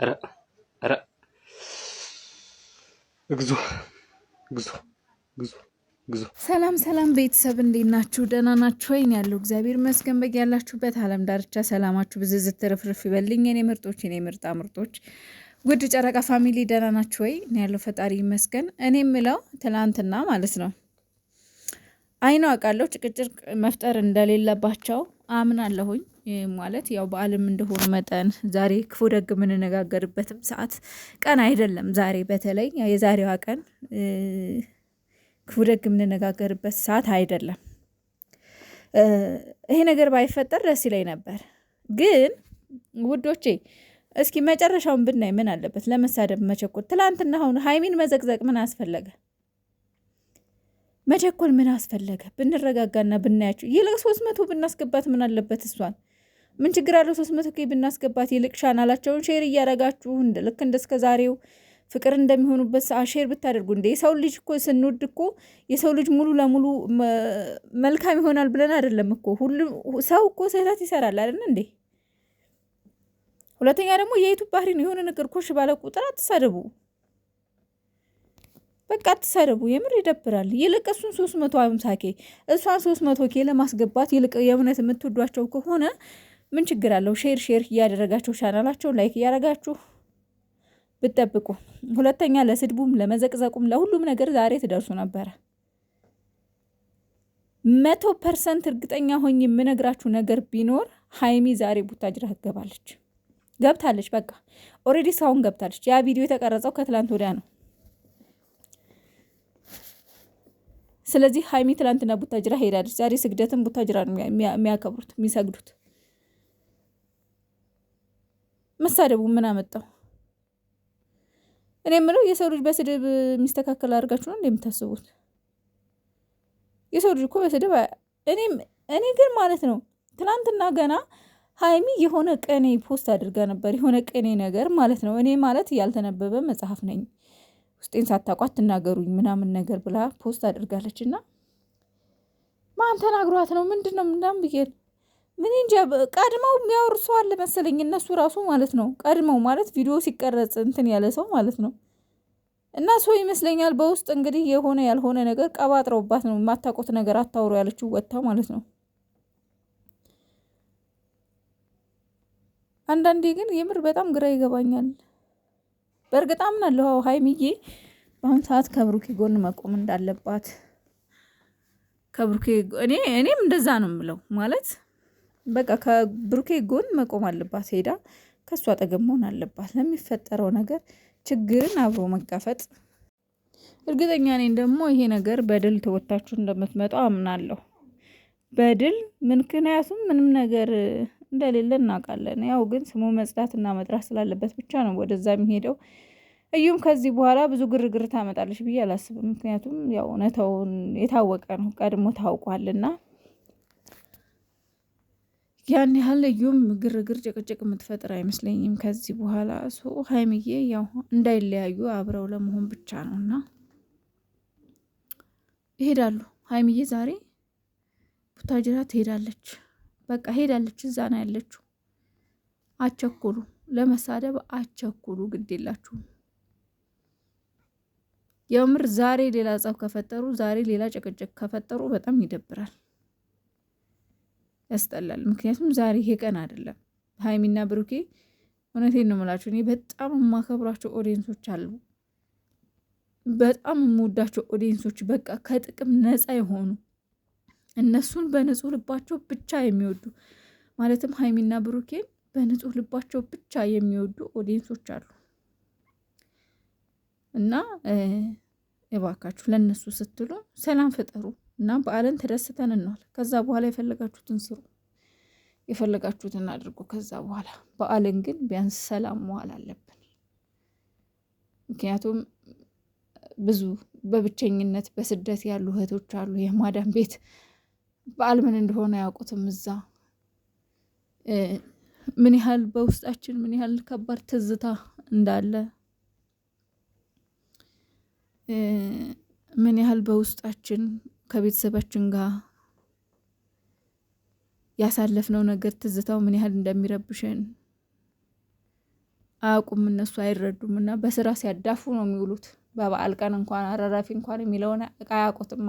ኧረ ኧረ እግዚኦ እግዚኦ እግዚኦ እግዚኦ። ሰላም ሰላም ቤተሰብ እንዴት ናችሁ? ደህና ናችሁ ወይ? እኔ ያለው እግዚአብሔር ይመስገን። በያላችሁበት ዓለም ዳርቻ ሰላማችሁ ብዝዝት ትርፍርፍ ይበልኝ። የኔ ምርጦች፣ የኔ ምርጣ ምርጦች፣ ውድ ጨረቃ ፋሚሊ ደህና ናችሁ ወይ? እኔ ያለው ፈጣሪ ይመስገን። እኔ የምለው ትናንትና ማለት ነው አይነው አውቃለሁ ጭቅጭቅ መፍጠር እንደሌለባቸው አምናለሁኝ። ማለት ያው በዓለም እንደሆነ መጠን ዛሬ ክፉ ደግ የምንነጋገርበትም ሰዓት ቀን አይደለም። ዛሬ በተለይ የዛሬዋ ቀን ክፉ ደግ የምንነጋገርበት ሰዓት አይደለም። ይሄ ነገር ባይፈጠር ደስ ይለኝ ነበር። ግን ውዶቼ እስኪ መጨረሻውን ብናይ ምን አለበት? ለመሳደብ መቸኮል። ትላንትና አሁን ሀይሚን መዘቅዘቅ ምን አስፈለገ? መቸኮል ምን አስፈለገ? ብንረጋጋና ብናያቸው ይልቅ 300 ብናስገባት ምን አለበት? እሷን ምን ችግር አለው? 300 ብናስገባት ይልቅ ቻናላቸውን ሼር እያረጋችሁ ልክ እንደስከ ዛሬው ፍቅር እንደሚሆኑበት ሰዓት ሼር ብታደርጉ። እንደ የሰው ልጅ እኮ ስንወድ እኮ የሰው ልጅ ሙሉ ለሙሉ መልካም ይሆናል ብለን አይደለም እኮ። ሁሉም ሰው እኮ ስህተት ይሰራል አይደል እንዴ? ሁለተኛ ደግሞ የዩቱብ ባህሪ ነው። የሆነ ነገር ኮሽ ባለ ቁጥር አትሳደቡ፣ በቃ አትሳደቡ። የምር ይደብራል። ይልቅ እሱን 350 እሷን 300 ለማስገባት ይልቅ የእውነት የምትወዷቸው ከሆነ ምን ችግር አለው? ሼር እያደረጋችሁ ቻናላቸውን ላይክ እያደረጋችሁ ብትጠብቁ። ሁለተኛ ለስድቡም ለመዘቅዘቁም ለሁሉም ነገር ዛሬ ትደርሱ ነበረ። 100% እርግጠኛ ሆኜ የምነግራችሁ ነገር ቢኖር ሀይሚ ዛሬ ቡታጅራ ገብታለች። በቃ ኦልሬዲ እስካሁን ገብታለች። ያ ቪዲዮ የተቀረጸው ከትላንት ወዲያ ነው። ስለዚህ ሀይሚ ትላንትና ቡታጅራ ሄዳለች። ዛሬ ስግደትን ቡታጅራ ነው የሚያከብሩት የሚሰግዱት። መሳደቡ ምን አመጣው? እኔ የምለው የሰው ልጅ በስድብ የሚስተካከል አድርጋችሁ ነው እንደምታስቡት? የሰው ልጅ እኮ በስድብ እኔ ግን ማለት ነው ትናንትና ገና ሀይሚ የሆነ ቀኔ ፖስት አድርጋ ነበር። የሆነ ቀኔ ነገር ማለት ነው። እኔ ማለት ያልተነበበ መጽሐፍ ነኝ፣ ውስጤን ሳታቋት ትናገሩኝ ምናምን ነገር ብላ ፖስት አድርጋለች። እና ማን ተናግሯት ነው ምንድን ነው ምናምን ብዬ ምን እንጃ። ቀድመው የሚያወሩ ሰው አለ መሰለኝ እነሱ ራሱ ማለት ነው። ቀድመው ማለት ቪዲዮ ሲቀረጽ እንትን ያለ ሰው ማለት ነው። እና ሰው ይመስለኛል በውስጥ እንግዲህ የሆነ ያልሆነ ነገር ቀባጥረውባት ነው። የማታውቁት ነገር አታውሩ ያለችው ወጥታ ማለት ነው። አንዳንዴ ግን የምር በጣም ግራ ይገባኛል። በእርግጥ አምናለሁ ሀይሚዬ በአሁን ሰዓት ከብሩኬ ጎን መቆም እንዳለባት። ከብሩኬ እኔም እንደዛ ነው የምለው። ማለት በቃ ከብሩኬ ጎን መቆም አለባት። ሄዳ ከእሱ አጠገብ መሆን አለባት። ለሚፈጠረው ነገር ችግርን አብሮ መጋፈጥ። እርግጠኛ ነኝ ደግሞ ይሄ ነገር በድል ተወታችሁ እንደምትመጣው አምናለሁ። በድል ምክንያቱም ምንም ነገር እንደሌለ እናውቃለን። ያው ግን ስሙ መጽዳትና መጥራት ስላለበት ብቻ ነው ወደዛ የሚሄደው። እዩም ከዚህ በኋላ ብዙ ግርግር ታመጣለች ብዬ አላስብም። ምክንያቱም ያው እውነታውን የታወቀ ነው፣ ቀድሞ ታውቋልና ያን ያህል እዩም ግርግር ጭቅጭቅ የምትፈጥር አይመስለኝም ከዚህ በኋላ። ሀይሚዬ ያው እንዳይለያዩ አብረው ለመሆን ብቻ ነውና ይሄዳሉ። ሀይሚዬ ዛሬ ቡታጅራ ትሄዳለች። በቃ ሄዳለች። እዛ ነው ያለችው። አቸኩሉ፣ ለመሳደብ አቸኩሉ፣ ግድ የላችሁም። የምር ዛሬ ሌላ ጸብ ከፈጠሩ፣ ዛሬ ሌላ ጭቅጭቅ ከፈጠሩ በጣም ይደብራል፣ ያስጠላል። ምክንያቱም ዛሬ ይሄ ቀን አይደለም። ሀይሚና ብሩኬ እውነቴን ነው የምላችሁ፣ እኔ በጣም የማከብራቸው ኦዲየንሶች አሉ፣ በጣም የምወዳቸው ኦዲየንሶች፣ በቃ ከጥቅም ነፃ የሆኑ እነሱን በንጹህ ልባቸው ብቻ የሚወዱ ማለትም ሀይሚና ብሩኬን በንጹህ ልባቸው ብቻ የሚወዱ ኦዲየንሶች አሉ። እና እባካችሁ ለነሱ ስትሉ ሰላም ፍጠሩ እና በዓልን ተደስተን እንዋል። ከዛ በኋላ የፈለጋችሁትን ስሩ፣ የፈለጋችሁትን አድርጉ። ከዛ በኋላ በዓልን ግን ቢያንስ ሰላም መዋል አለብን። ምክንያቱም ብዙ በብቸኝነት በስደት ያሉ እህቶች አሉ። የማዳም ቤት በዓል ምን እንደሆነ አያውቁትም። እዛ ምን ያህል በውስጣችን ምን ያህል ከባድ ትዝታ እንዳለ፣ ምን ያህል በውስጣችን ከቤተሰባችን ጋር ያሳለፍነው ነገር ትዝታው ምን ያህል እንደሚረብሽን አያውቁም እነሱ አይረዱም። እና በስራ ሲያዳፉ ነው የሚውሉት። በበዓል ቀን እንኳን አራራፊ እንኳን የሚለውን አያውቁትማ።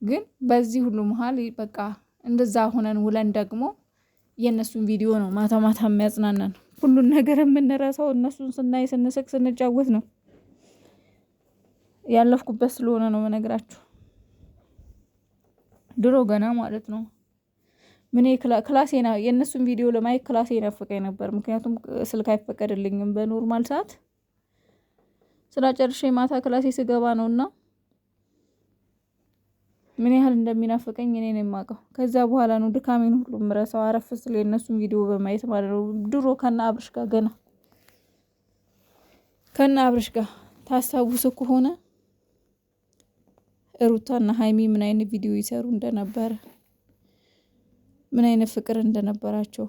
ግን በዚህ ሁሉ መሀል በቃ እንደዛ ሆነን ውለን ደግሞ የእነሱን ቪዲዮ ነው ማታ ማታ የሚያጽናናን። ሁሉን ነገር የምንረሳው እነሱን ስናይ ስንስቅ ስንጫወት ነው። ያለፍኩበት ስለሆነ ነው መነግራችሁ። ድሮ ገና ማለት ነው ምን ክላሴና የእነሱን ቪዲዮ ለማየት ክላሴ ናፍቀኝ ነበር። ምክንያቱም ስልክ አይፈቀድልኝም በኖርማል ሰዓት ስራ ጨርሼ ማታ ክላሴ ስገባ ነውና ምን ያህል እንደሚናፍቀኝ እኔ ነኝ የማውቀው። ከዛ በኋላ ነው ድካሜን ሁሉ ምረሳው አረፍ ስለ የእነሱን ቪዲዮ በማየት ማለት ነው። ድሮ ከና አብርሽ ጋር ገና ከና አብርሽ ጋር ታስታውሱ ከሆነ ሩታና ሃይሚ ምን አይነት ቪዲዮ ይሰሩ እንደነበረ ምን አይነት ፍቅር እንደነበራቸው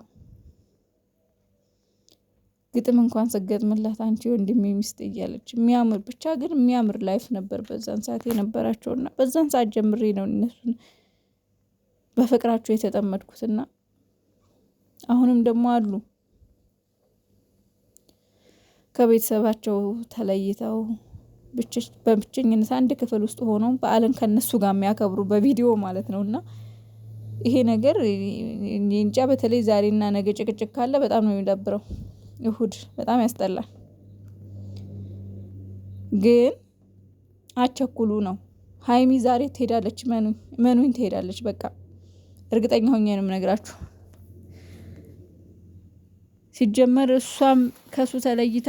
ግጥም እንኳን ሰገጥምላት አንቺ ወንድሜ ሚስት እያለች የሚያምር ብቻ ግን የሚያምር ላይፍ ነበር በዛን ሰዓት የነበራቸውና በዛን ሰዓት ጀምሬ ነው እነሱን በፍቅራቸው የተጠመድኩትና አሁንም ደግሞ አሉ ከቤተሰባቸው ተለይተው በብቸኝነት አንድ ክፍል ውስጥ ሆነው በዓልን ከነሱ ጋር የሚያከብሩ በቪዲዮ ማለት ነውና ይሄ ነገር እንጃ። በተለይ ዛሬና ነገ ጭቅጭቅ ካለ በጣም ነው የሚደብረው። እሁድ በጣም ያስጠላል። ግን አቸኩሉ ነው። ሃይሚ ዛሬ ትሄዳለች፣ መኑኝ ትሄዳለች። በቃ እርግጠኛ ሆኜ ነው የምነግራችሁ። ሲጀመር እሷም ከሱ ተለይታ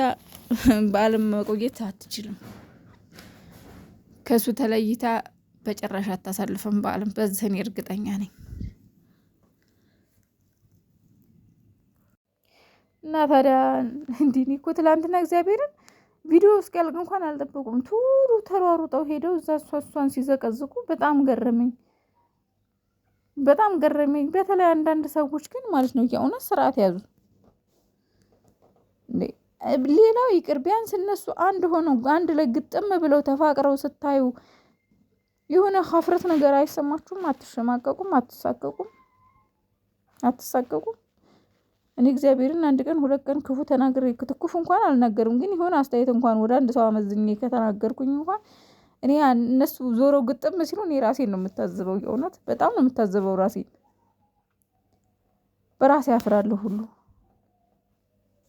በዓለም መቆየት አትችልም። ከሱ ተለይታ በጭራሽ አታሳልፈም በዓለም። በዚህ እኔ እርግጠኛ ነኝ። እና ታዲያ እንዲህ እኮ ትላንትና እግዚአብሔርን ቪዲዮ እስኪያልቅ እንኳን አልጠበቁም። ቱሩ ተሯሩጠው ሄደው እዛ እሷን ሲዘቀዝቁ በጣም ገረመኝ። በተለይ አንዳንድ ሰዎች ግን ማለት ነው የእውነት ስርዓት ያዙ። ሌላው ይቅር ቢያንስ እነሱ አንድ ሆነው አንድ ላይ ግጥም ብለው ተፋቅረው ስታዩ የሆነ ሀፍረት ነገር አይሰማችሁም? አትሸማቀቁም? አትሳቀቁም? እኔ እግዚአብሔርን አንድ ቀን ሁለት ቀን ክፉ ተናግሬ ክፉ እንኳን አልናገርም። ግን የሆነ አስተያየት እንኳን ወደ አንድ ሰው አመዝኜ ከተናገርኩኝ እንኳን እኔ እነሱ ዞረው ግጥም ሲሉ እኔ ራሴን ነው የምታዘበው። የእውነት በጣም ነው የምታዘበው ራሴን። በራሴ አፍራለሁ ሁሉ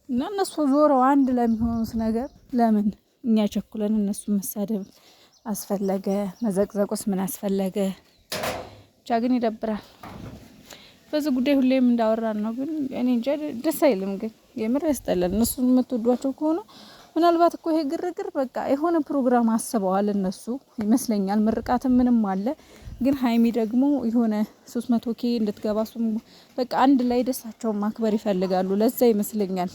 እና እነሱ ዞረው አንድ ለሚሆኑት ነገር ለምን እኛ ቸኩለን እነሱ መሳደብ አስፈለገ? መዘቅዘቁስ ምን አስፈለገ? ብቻ ግን ይደብራል። በዚህ ጉዳይ ሁሌም እንዳወራን ነው። ግን እኔ እንጃ ደስ አይልም። ግን የምር ያስጠላል። እነሱን የምትወዷቸው ከሆነ ምናልባት እኮ ይሄ ግርግር በቃ የሆነ ፕሮግራም አስበዋል እነሱ ይመስለኛል። ምርቃትም ምንም አለ። ግን ሃይሚ ደግሞ የሆነ 300K እንድትገባ በቃ አንድ ላይ ደስታቸውን ማክበር ይፈልጋሉ። ለዛ ይመስለኛል